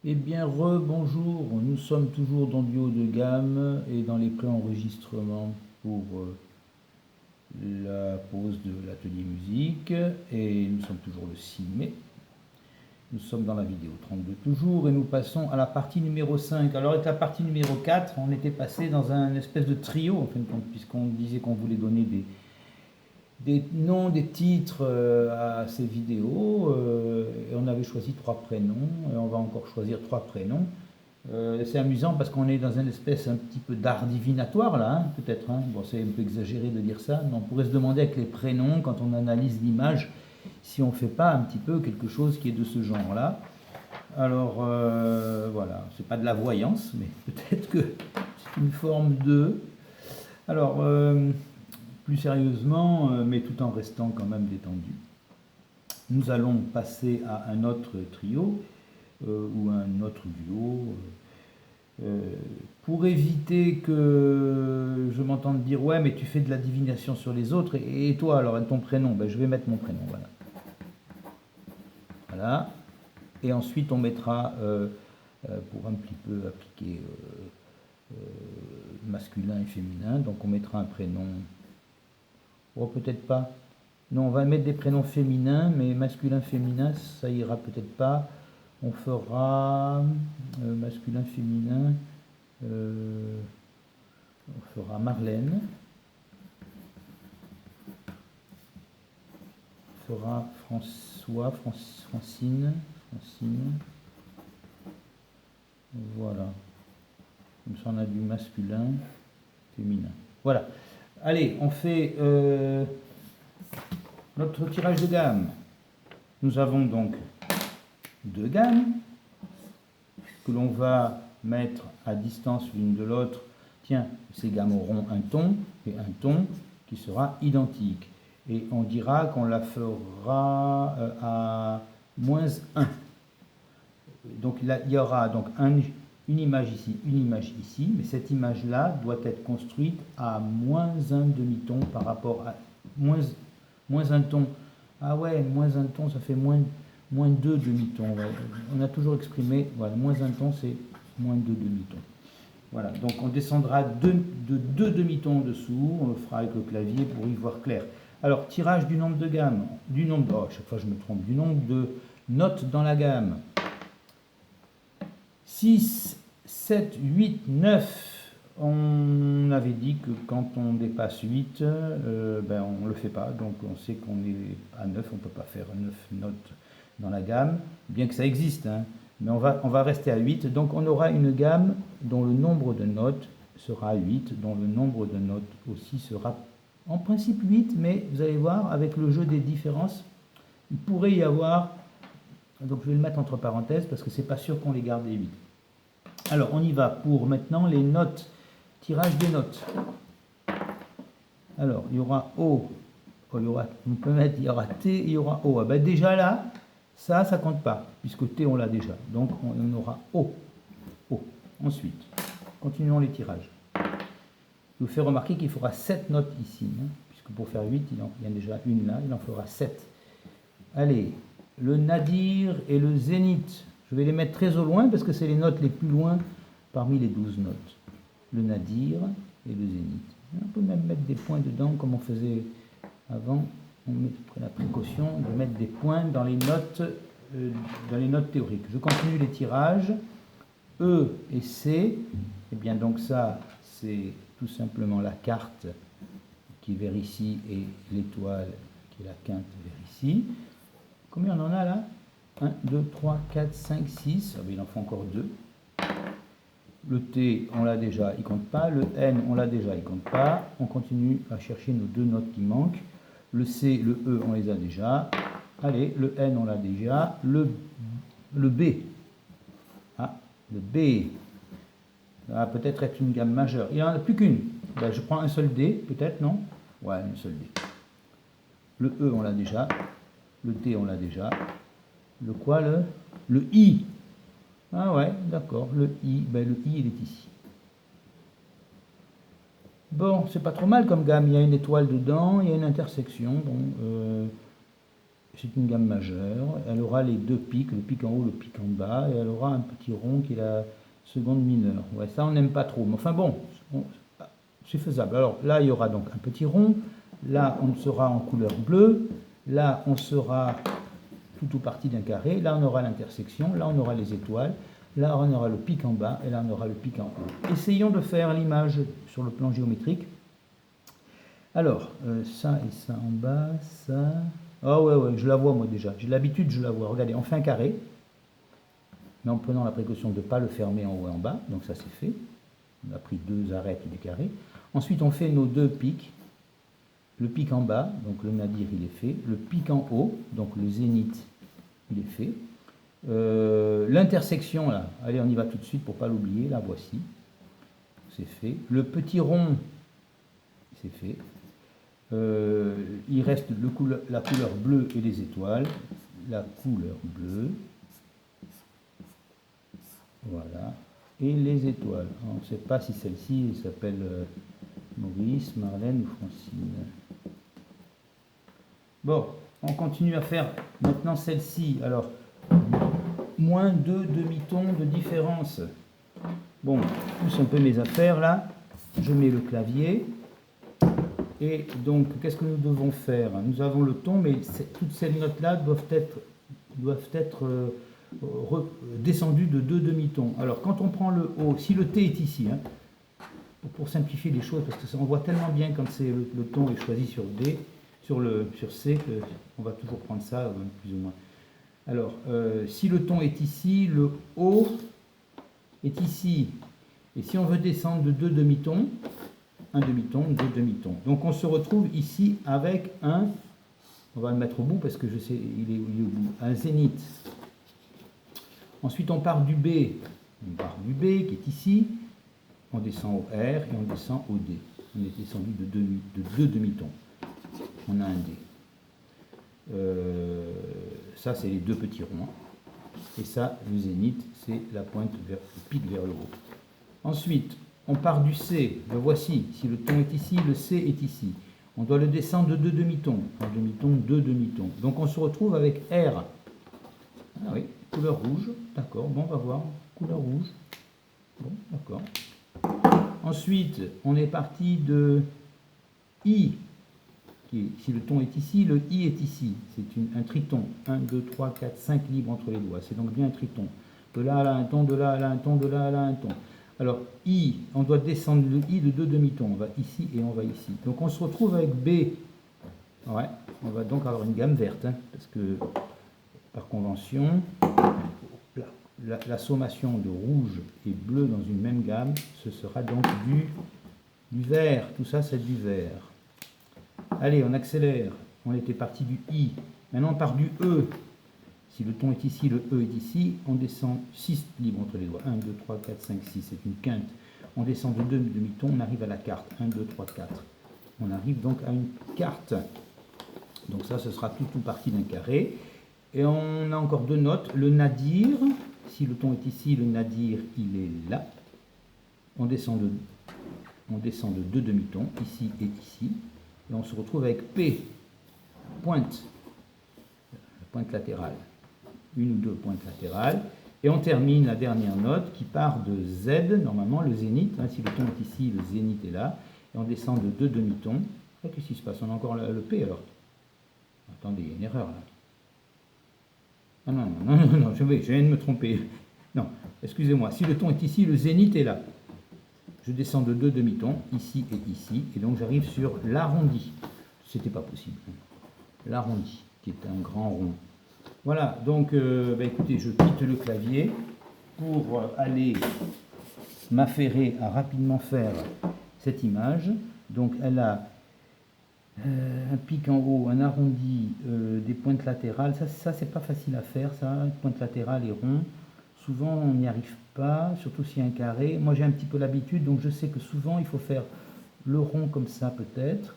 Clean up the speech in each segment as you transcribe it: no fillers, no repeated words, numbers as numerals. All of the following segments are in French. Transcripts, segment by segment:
Eh bien, rebonjour, nous sommes toujours dans du haut de gamme et dans les pré-enregistrements pour la pause de l'atelier musique et nous sommes toujours le 6 mai. Nous sommes dans la vidéo 32 toujours et nous passons à la partie numéro 5. Alors avec la partie numéro 4, on était passé dans un espèce de trio en fin de compte, puisqu'on disait qu'on voulait donner des noms, des titres à ces vidéos et on avait choisi 3 prénoms et on va encore choisir 3 prénoms. C'est amusant parce qu'on est dans une espèce un petit peu d'art divinatoire là, hein, peut-être. Hein. Bon, c'est un peu exagéré de dire ça, mais on pourrait se demander avec les prénoms, quand on analyse l'image, si on ne fait pas un petit peu quelque chose qui est de ce genre-là. Alors voilà, c'est pas de la voyance, mais peut-être que c'est une forme de. Alors, plus sérieusement, mais tout en restant quand même détendu, nous allons passer à un autre trio ou un autre duo. Pour éviter que je m'entende dire ouais mais tu fais de la divination sur les autres et toi alors ton prénom, ben, je vais mettre mon prénom, voilà. Voilà. Et ensuite on mettra pour un petit peu appliquer masculin et féminin, donc on mettra un prénom. Oh peut-être pas. Non, on va mettre des prénoms féminins, mais masculin féminin ça ira peut-être pas. On fera masculin féminin. On fera Marlène. On fera François, Francine. Voilà. Comme ça on a du masculin, féminin. Voilà. Allez, on fait notre tirage de gamme. Nous avons donc 2 gammes que l'on va mettre à distance l'une de l'autre. Tiens, ces gammes auront un ton et un ton qui sera identique. Et on dira qu'on la fera à -1. Donc là, il y aura donc une image ici, mais cette image-là doit être construite à -1 demi-ton par rapport à moins un ton. Ah ouais, moins un ton, ça fait -2 demi-tons. Ouais. On a toujours exprimé, voilà, -1 ton, c'est -2 demi-tons. Voilà, donc on descendra de 2 demi-tons en dessous, on le fera avec le clavier pour y voir clair. Alors, tirage du nombre de gammes, à chaque fois je me trompe, du nombre de notes dans la gamme. 6, 7, 8, 9. On avait dit que quand on dépasse 8, ben on ne le fait pas. Donc on sait qu'on est à 9, on ne peut pas faire 9 notes dans la gamme, bien que ça existe. Hein. Mais on va rester à 8. Donc on aura une gamme dont le nombre de notes sera 8, dont le nombre de notes aussi sera en principe 8. Mais vous allez voir, avec le jeu des différences, il pourrait y avoir... Donc je vais le mettre entre parenthèses parce que c'est pas sûr qu'on les garde les 8. Alors, on y va pour maintenant les notes, tirage des notes. Alors, il y aura O, on peut mettre, il y aura T, il y aura O. Ah ben déjà là, ça compte pas, puisque T, on l'a déjà. Donc, on aura O. O. Ensuite, continuons les tirages. Je vous fais remarquer qu'il faudra 7 notes ici, hein, puisque pour faire 8, il y en a déjà une là, il en fera 7. Allez, le nadir et le zénith. Je vais les mettre très au loin parce que c'est les notes les plus loin parmi les 12 notes. Le nadir et le zénith. On peut même mettre des points dedans comme on faisait avant. On met la précaution de mettre des points dans les notes théoriques. Je continue les tirages. E et C. Et bien donc ça, c'est tout simplement la carte qui est vers ici et l'étoile qui est la quinte vers ici. Combien on en a là? 1, 2, 3, 4, 5, 6. Ah ben, il en faut encore 2. Le T, on l'a déjà, il ne compte pas. Le N, on l'a déjà, il ne compte pas. On continue à chercher nos 2 notes qui manquent. Le C, le E, on les a déjà. Allez, le N, on l'a déjà. Le B. Ah, le B. Ça va peut-être être une gamme majeure. Il n'y en a plus qu'une. Ben, je prends un seul D, peut-être, non? Ouais, un seul D. Le E, on l'a déjà. Le T, on l'a déjà. Le quoi, le I. Ah ouais, d'accord, le I. Ben, le I, il est ici. Bon, c'est pas trop mal comme gamme. Il y a une étoile dedans, il y a une intersection. Bon, c'est une gamme majeure. Elle aura les deux pics, le pic en haut, le pic en bas, et elle aura un petit rond qui est la seconde mineure. Ouais, ça on n'aime pas trop, mais enfin bon, c'est faisable. Alors là, il y aura donc un petit rond. Là, on sera en couleur bleue. Là, on sera tout ou partie d'un carré. Là, on aura l'intersection. Là, on aura les étoiles. Là, on aura le pic en bas. Et là, on aura le pic en haut. Essayons de faire l'image sur le plan géométrique. Alors, ça et ça en bas, ça... Ah ouais, je la vois moi déjà. J'ai l'habitude, je la vois. Regardez, on fait un carré. Mais en prenant la précaution de ne pas le fermer en haut et en bas. Donc ça, c'est fait. On a pris deux arêtes du carré. Ensuite, on fait nos deux pics. Le pic en bas, donc le nadir, il est fait. Le pic en haut, donc le zénith, il est fait. L'intersection, là, allez, on y va tout de suite pour ne pas l'oublier. La voici. C'est fait. Le petit rond, c'est fait. Il reste la couleur bleue et les étoiles. La couleur bleue. Voilà. Et les étoiles. On ne sait pas si celle-ci s'appelle Maurice, Marlène ou Francine. Bon, on continue à faire maintenant celle-ci. Alors, moins 2 demi-tons de différence. Bon, je pousse un peu mes affaires là. Je mets le clavier. Et donc, qu'est-ce que nous devons faire? Nous avons le ton, mais toutes ces notes-là doivent être descendues de 2 demi-tons. Alors, quand on prend le haut, si le T est ici, hein, pour simplifier les choses, parce que ça, on voit tellement bien quand le ton est choisi sur D, sur C, qu'on va toujours prendre ça, plus ou moins. Alors, si le ton est ici, le haut est ici. Et si on veut descendre de 2 demi-tons, un demi-ton, 2 demi-tons. Donc on se retrouve ici avec un, on va le mettre au bout parce que je sais, il est au bout, un zénith. Ensuite on part du B, qui est ici, on descend au R et on descend au D. On est descendu de 2 demi-tons. On a un D. Ça c'est les deux petits ronds. Et ça, le zénith, c'est la pointe le pic vers le haut. Ensuite, on part du C, le voici. Si le ton est ici, le C est ici. On doit le descendre de 2 demi-tons. Un demi-ton, 2 demi-tons. Donc on se retrouve avec R. Ah oui, couleur rouge. D'accord, bon, on va voir. Couleur rouge. Bon, d'accord. Ensuite, on est parti de I. Si le ton est ici, le I est ici. C'est un triton. 1, 2, 3, 4, 5 libres entre les doigts. C'est donc bien un triton. De là à là un ton, de là à là un ton, de là à là un ton. Alors, I, on doit descendre le I de 2 demi-tons. On va ici et on va ici. Donc, on se retrouve avec B. Ouais, on va donc avoir une gamme verte. Hein, parce que, par convention, la sommation de rouge et bleu dans une même gamme, ce sera donc du vert. Tout ça, c'est du vert. Allez, on accélère. On était parti du I. Maintenant, on part du E. Si le ton est ici, le E est ici, on descend 6 libres entre les doigts. 1, 2, 3, 4, 5, 6, c'est une quinte. On descend de 2 demi-tons, on arrive à la carte. 1, 2, 3, 4. On arrive donc à une carte. Donc ça, ce sera tout partie d'un carré. Et on a encore deux notes. Le nadir, si le ton est ici, le nadir, il est là. On descend de 2 demi-tons, ici et ici. Et on se retrouve avec P, pointe, la pointe latérale. Une ou deux pointes latérales, et on termine la dernière note qui part de Z, normalement le zénith, hein, si le ton est ici, le zénith est là, et on descend de 2 demi-tons. Qu'est-ce qui se passe? On a encore le P alors? Attendez, il y a une erreur là. Ah non, je viens de me tromper. Non, excusez-moi, si le ton est ici, le zénith est là. Je descends de 2 demi-tons, ici et ici, et donc j'arrive sur l'arrondi. C'était pas possible. L'arrondi, qui est un grand rond. Voilà, donc écoutez, je quitte le clavier pour aller m'affairer à rapidement faire cette image. Donc elle a un pic en haut, un arrondi, des pointes latérales. Ça c'est pas facile à faire, ça, pointe latérale et rond. Souvent on n'y arrive pas, surtout s'il y a un carré. Moi j'ai un petit peu l'habitude, donc je sais que souvent il faut faire le rond comme ça peut-être.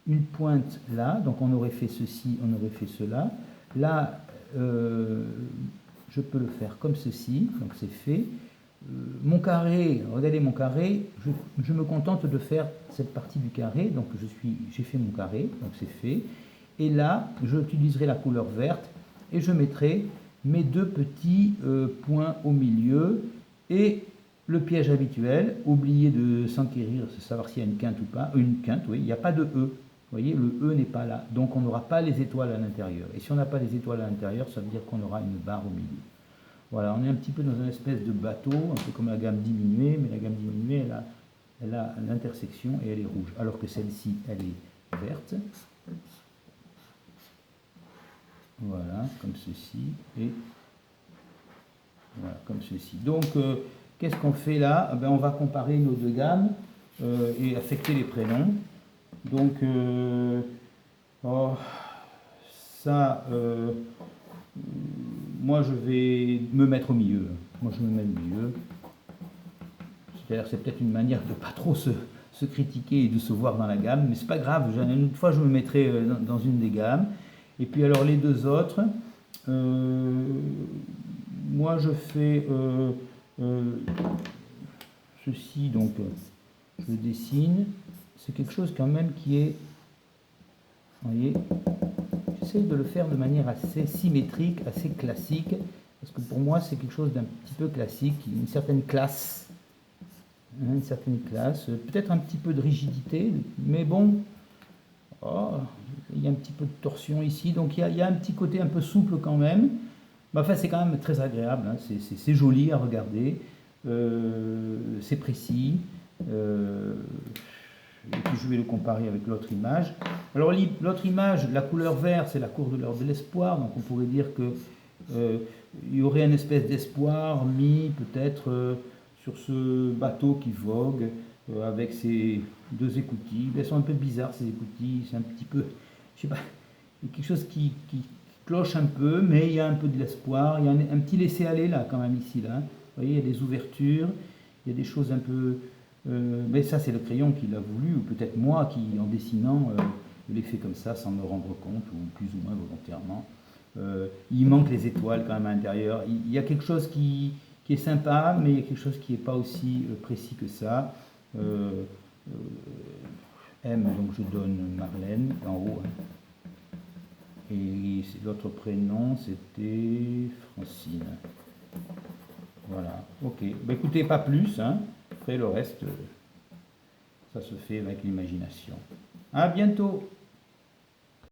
Une pointe là, donc on aurait fait ceci, on aurait fait cela. Là, je peux le faire comme ceci, donc c'est fait. Mon carré, regardez mon carré, je me contente de faire cette partie du carré, donc j'ai fait mon carré, donc c'est fait. Et là, j'utiliserai la couleur verte et je mettrai mes deux petits points au milieu et le piège habituel, oubliez de s'enquérir, de savoir s'il y a une quinte ou pas, une quinte, oui, il n'y a pas de E. Vous voyez, le E n'est pas là, donc on n'aura pas les étoiles à l'intérieur. Et si on n'a pas les étoiles à l'intérieur, ça veut dire qu'on aura une barre au milieu. Voilà, on est un petit peu dans une espèce de bateau, un peu comme la gamme diminuée, mais la gamme diminuée, elle a l'intersection et elle est rouge, alors que celle-ci, elle est verte. Voilà, comme ceci, et voilà, comme ceci. Donc, qu'est-ce qu'on fait là? Ben, on va comparer nos deux gammes et affecter les prénoms. Donc, oh, ça, moi je vais me mettre au milieu. Moi je me mets au milieu. C'est-à-dire c'est peut-être une manière de ne pas trop se critiquer et de se voir dans la gamme, mais c'est pas grave. Une fois je me mettrai dans une des gammes. Et puis alors les deux autres, moi je fais ceci, donc je dessine. C'est quelque chose quand même qui est, vous voyez, j'essaie de le faire de manière assez symétrique, assez classique, parce que pour moi c'est quelque chose d'un petit peu classique, une certaine classe, peut-être un petit peu de rigidité, mais bon, oh, il y a un petit peu de torsion ici, donc il y a un petit côté un peu souple quand même. Mais enfin, c'est quand même très agréable, hein. C'est joli à regarder, c'est précis, et puis je vais le comparer avec l'autre image. Alors l'autre image, la couleur verte, c'est la couleur de l'espoir, donc on pourrait dire que il y aurait une espèce d'espoir mis peut-être sur ce bateau qui vogue avec ces deux écoutilles. Elles sont un peu bizarres ces écoutilles, c'est un petit peu, je sais pas, il y a quelque chose qui cloche un peu, mais il y a un peu de l'espoir, il y a un petit laisser-aller là quand même ici, là. Vous voyez, il y a des ouvertures, il y a des choses un peu... mais ça c'est le crayon qui l'a voulu, ou peut-être moi qui en dessinant l'ai fait comme ça sans me rendre compte, ou plus ou moins volontairement. Il manque les étoiles quand même à l'intérieur, il y a quelque chose qui est sympa, mais il y a quelque chose qui n'est pas aussi précis que ça. M, donc je donne Marlène en haut, hein. Et l'autre prénom, c'était Francine. Voilà, ok. Bah, écoutez, pas plus, hein. Après le reste, ça se fait avec l'imagination. À bientôt!